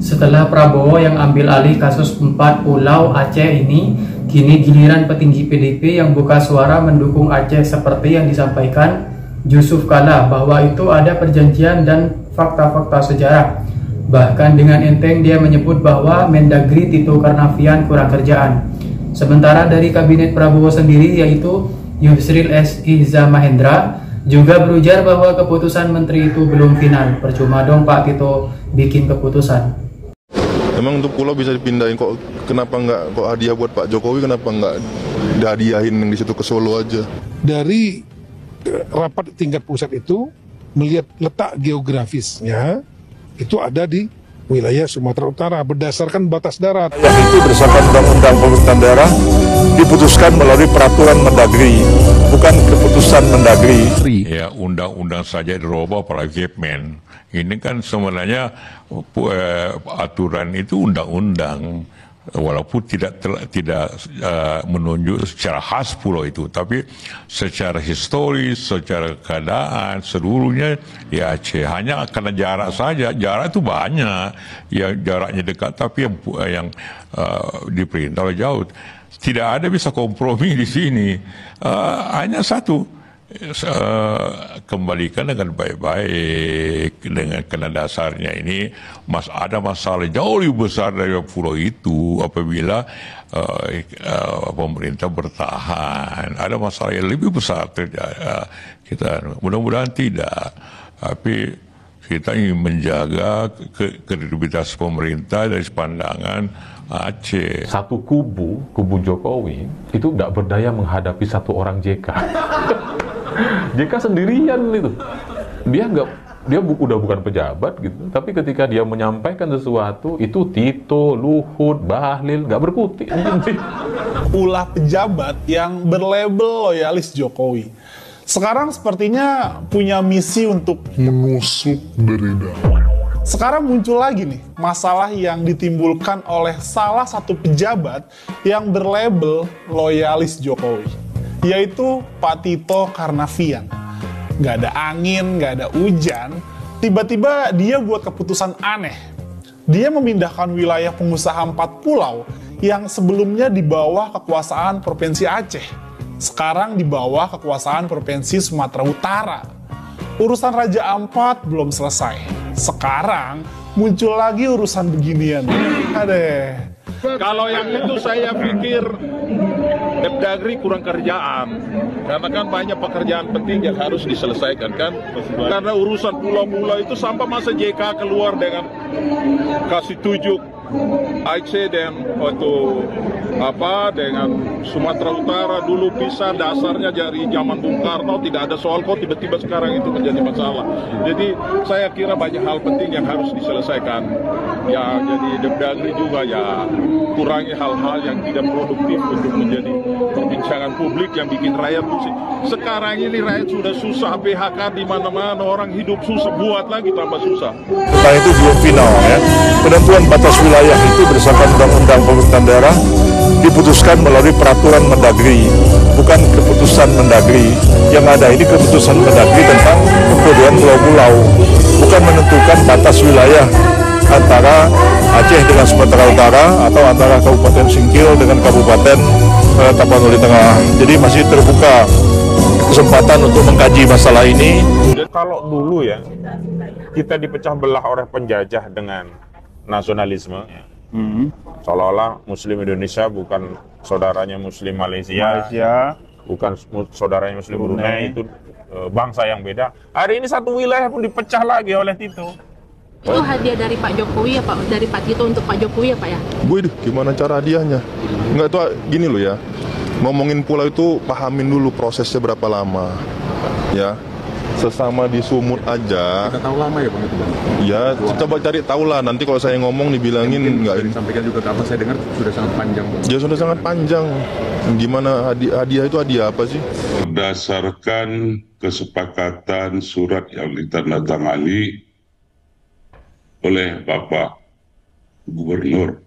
Setelah Prabowo yang ambil alih kasus 4 pulau Aceh ini, kini giliran petinggi PDIP yang buka suara mendukung Aceh seperti yang disampaikan Yusuf Kala bahwa itu ada perjanjian dan fakta-fakta sejarah. Bahkan dengan enteng dia menyebut bahwa Mendagri Tito Karnavian kurang kerjaan. Sementara dari kabinet Prabowo sendiri yaitu Yusril S. Ihza Mahendra juga berujar bahwa keputusan menteri itu belum final. Percuma dong Pak Tito bikin keputusan. Emang untuk pulau bisa dipindahin kok, kenapa nggak kok hadiah buat Pak Jokowi, kenapa nggak dihadiahin yang di situ ke Solo aja? Dari rapat tingkat pusat itu melihat letak geografisnya itu ada di wilayah Sumatera Utara berdasarkan batas darat. Yang itu berdasarkan Undang-Undang Pemerintahan Daerah diputuskan melalui peraturan Mendagri, bukan keputusan Mendagri. Ya, undang-undang saja dirubah apalagi Kepmen. Ini kan sebenarnya aturan itu undang-undang, walaupun tidak menunjuk secara khas pulau itu, tapi secara historis, secara keadaan seluruhnya ya Aceh. Hanya karena jarak saja, jarak itu banyak, yang jaraknya dekat tapi yang diperintah jauh. Tidak ada bisa kompromi di sini. Hanya satu. Kembalikan dengan baik-baik, dengan karena dasarnya ini ada masalah jauh lebih besar dari pulau itu apabila pemerintah bertahan. Ada masalah yang lebih besar terjadi. Kita mudah-mudahan tidak, tapi kita ingin menjaga kredibilitas pemerintah dari pandangan Aceh. Satu kubu Jokowi itu tidak berdaya menghadapi satu orang JK. JK sendirian itu, dia udah bukan pejabat gitu, tapi ketika dia menyampaikan sesuatu itu Tito, Luhut, Bahlil nggak berkutik. Ulah pejabat yang berlabel loyalis Jokowi sekarang sepertinya punya misi untuk menusuk dari dalam. Sekarang muncul lagi nih masalah yang ditimbulkan oleh salah satu pejabat yang berlabel loyalis Jokowi, yaitu Pak Tito Karnavian. Nggak ada angin, nggak ada hujan, tiba-tiba dia buat keputusan aneh. Dia memindahkan wilayah pengusaha 4 pulau yang sebelumnya di bawah kekuasaan Provinsi Aceh, sekarang di bawah kekuasaan Provinsi Sumatera Utara. Urusan Raja Ampat belum selesai, sekarang muncul lagi urusan beginian. Adeh. Kalau yang itu saya pikir Mendagri kurang kerjaan, karena kan banyak pekerjaan penting yang harus diselesaikan kan. Karena urusan pulau-pulau itu sampai masa JK keluar dengan kasih tunjuk Aceh dan dengan Sumatera Utara dulu bisa dasarnya dari zaman Bung Karno tidak ada soal, kok tiba-tiba sekarang itu menjadi masalah. Jadi saya kira banyak hal penting yang harus diselesaikan. Ya, jadi Mendagri juga ya kurangi hal-hal yang tidak produktif untuk menjadi perbincangan publik yang bikin rakyat pusing. Sekarang ini rakyat sudah susah, PHK di mana-mana, orang hidup susah, buat lagi tambah susah. Tentang itu belum final ya. Penentuan batas wilayah itu berdasarkan Undang-Undang Pemerintahan Daerah diputuskan melalui peraturan Mendagri, bukan keputusan Mendagri. Yang ada ini keputusan Mendagri tentang pembuatan pulau-pulau, bukan menentukan batas wilayah antara Aceh dengan Sumatera Utara atau antara Kabupaten Singkil dengan Kabupaten Tapanuli Tengah. Jadi masih terbuka kesempatan untuk mengkaji masalah ini. Kalau dulu ya kita dipecah belah oleh penjajah dengan nasionalisme, seolah-olah Muslim Indonesia bukan saudaranya Muslim Malaysia, bukan saudaranya Muslim Brunei, itu bangsa yang beda. Hari ini satu wilayah pun dipecah lagi oleh Tito. Itu hadiah dari Pak Jokowi ya Pak, dari Pak Tito untuk Pak Jokowi ya Pak ya? Gue gimana cara hadiahnya? Enggak, itu gini loh ya, ngomongin pulau itu pahamin dulu prosesnya berapa lama ya. Sesama di Sumut aja. Kita tahu lama ya Bang itu Bang? Ya, coba cari tahu lah. Nanti kalau saya ngomong dibilangin nggak. Disampaikan juga ke apa, saya dengar sudah sangat panjang Bang. Ya sudah sangat panjang. Gimana hadiah itu hadiah apa sih? Berdasarkan kesepakatan surat yang ditandatangani oleh Bapak Gubernur.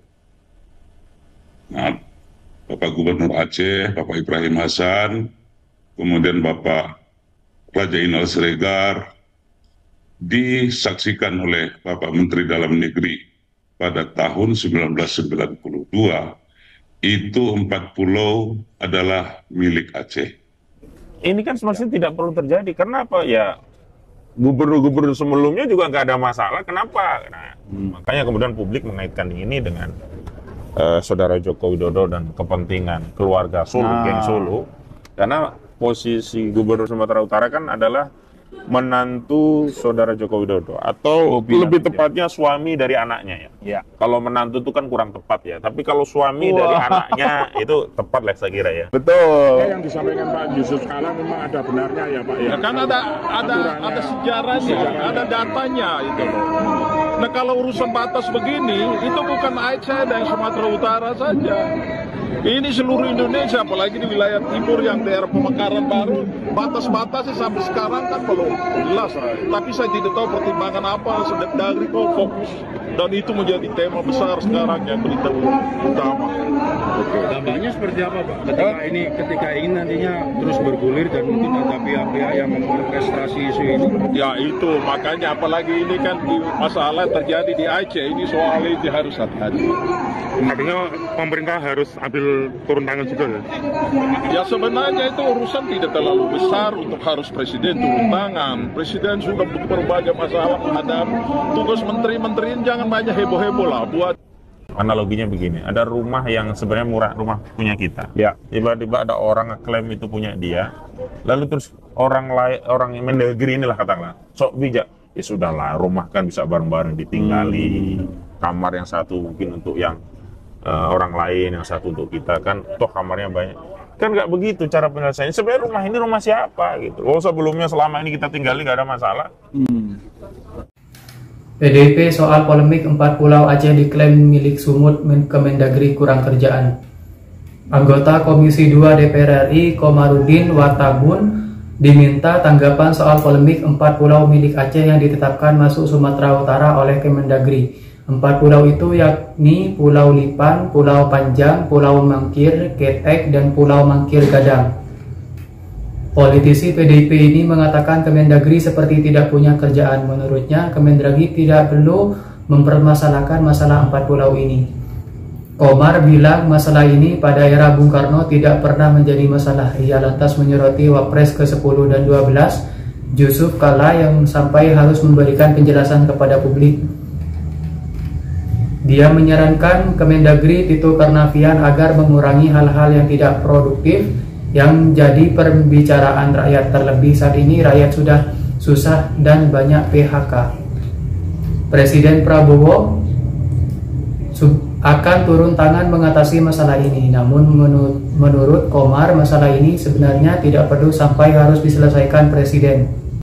Nah, Bapak Gubernur Aceh, Bapak Ibrahim Hasan, kemudian Bapak Raja Inal Siregar, disaksikan oleh Bapak Menteri Dalam Negeri pada tahun 1992 itu 4 pulau adalah milik Aceh. Ini kan semestinya tidak perlu terjadi. Kenapa? Ya gubernur-gubernur sebelumnya juga nggak ada masalah. Kenapa? Nah, makanya kemudian publik mengaitkan ini dengan saudara Joko Widodo dan kepentingan keluarga Solo, geng Solo. Karena posisi gubernur Sumatera Utara kan adalah menantu saudara Joko Widodo, atau lebih tepatnya suami dari anaknya ya. Kalau menantu itu kan kurang tepat ya, tapi kalau suami dari anaknya itu tepat lah saya kira ya. Betul. Yang disampaikan Pak Yusuf Kala memang ada benarnya ya Pak ya. Kan ada sejarahnya, ada datanya itu loh. Nah kalau urusan batas begini, itu bukan Aceh dan Sumatera Utara saja. Ini seluruh Indonesia, apalagi di wilayah timur yang daerah pemekaran baru, batas-batasnya sampai sekarang kan belum jelas. Tapi saya tidak tahu pertimbangan apa, Sedagri kok fokus. Dan itu menjadi tema besar sekarang yang berita utama. Dampaknya seperti apa Pak? Ketika ini nantinya terus bergulir dan mungkin ada pihak-pihak yang mengorkestrasi isu ini. Ya itu, makanya apalagi ini kan masalah terjadi di Aceh, ini soal itu harus hati-hati. Artinya pemerintah harus ambil turun tangan juga ya? Ya sebenarnya itu urusan tidak terlalu besar untuk harus presiden turun tangan. Presiden sudah berbagai masalah menghadapi. Tugas menteri-menteri jangan banyak heboh-heboh lah buat. Analoginya begini, ada rumah yang sebenarnya murah, rumah punya kita. Ya. Tiba-tiba ada orang ngeklaim itu punya dia, lalu terus orang yang mendagri inilah katakanlah, sok bijak. Ya sudahlah, rumah kan bisa bareng-bareng ditinggali, kamar yang satu mungkin untuk yang orang lain, yang satu untuk kita, kan toh kamarnya banyak. Kan nggak begitu cara penyelesaiannya. Sebenarnya rumah ini rumah siapa gitu. Oh sebelumnya selama ini kita tinggali nggak ada masalah. PDIP soal polemik 4 pulau Aceh diklaim milik Sumut Kemendagri kurang kerjaan. Anggota Komisi 2 DPR RI Komarudin Watabun diminta tanggapan soal polemik 4 pulau milik Aceh yang ditetapkan masuk Sumatera Utara oleh Kemendagri. 4 pulau itu yakni Pulau Lipan, Pulau Panjang, Pulau Mangkir, Ketek, dan Pulau Mangkir Gadang. Politisi PDIP ini mengatakan Kemendagri seperti tidak punya kerjaan. Menurutnya, Kemendagri tidak perlu mempermasalahkan masalah 4 pulau ini. Komar bilang masalah ini pada era Bung Karno tidak pernah menjadi masalah. Ia lantas menyoroti Wapres ke-10 dan 12, Yusuf Kala, yang sampai harus memberikan penjelasan kepada publik. Dia menyarankan Kemendagri Tito Karnavian agar mengurangi hal-hal yang tidak produktif yang jadi pembicaraan rakyat. Terlebih saat ini rakyat sudah susah dan banyak PHK. Presiden Prabowo akan turun tangan mengatasi masalah ini. Namun menurut Komar, masalah ini sebenarnya tidak perlu sampai harus diselesaikan Presiden.